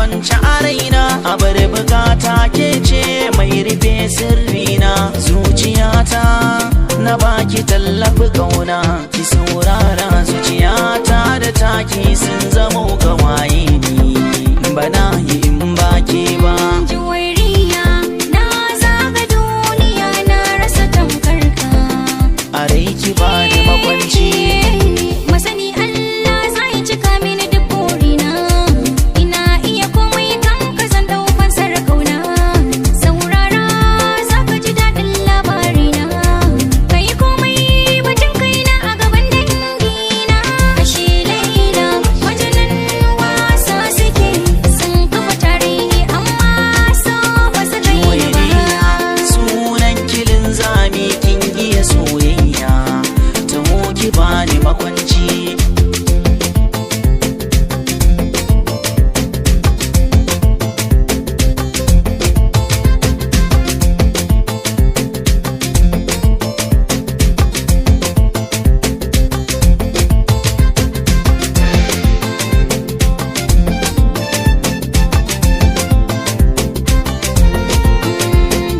kwance a raina, abar bukata ke ce mai rufe sirrina. Zuciyata na baki tallafi kauna, ki saurara zuciyata da taki sun zama gawaye ni, bana yi in baki ba. Juwairiya na zaga duniya na rasa tamkarka, a rai ki bani makwanci. masani Allah zai cika mini duk burina, ina iya komai kan ka zan daukan sarkauna. Saurara zaka ji daɗin labarina, kai komai bacin kaina a gaban dangina. Ashe Laila wajenan wasa suke, sun kafa tarihi amma so ba su kai ba. Sunan kilin zami kin iya soyayya, taho ki bani makwanci.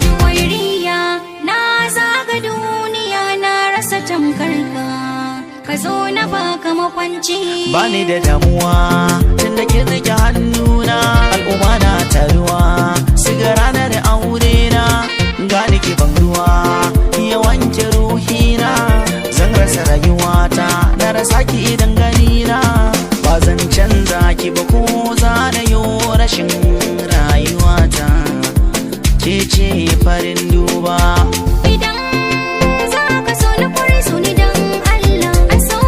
Juwairiya na zaga duniya na rasa tamkarka, ka zo na baka makwanci. Bani da damuwa tun da kin rike hannuna, al'umma na taruwa siga ranar aure na. Gani ki ban ruwa ya wanke ruhina, zan rasa rayuwata na rasa ki idan ganina. Ba zan canza ki ba ko za na yi rashin rayuwata, ke ce farin duba. Idan za ka so na kware so ni dan Allah, an so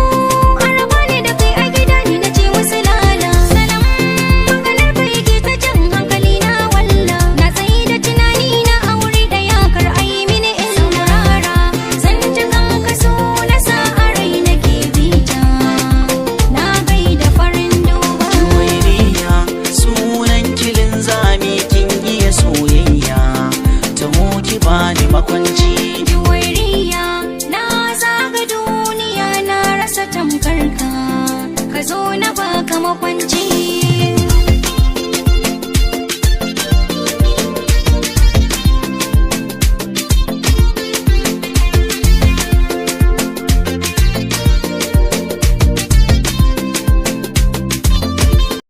an raba ni da kai a gida ni na ce musu lala. Salam maganar ka yake ta jan hankali na walla, na tsayi da tunani na aure daya kar a yi mini in saurara. Zan ji kan ka so na sa a rai nake bita, na gaida farin duba. Juwairiya sunan kilin zami kin iya soyayya, taho ki bani makwanci. Juwairiya na zaga duniya na rasa tamkarka, ka zo na baka makwanci.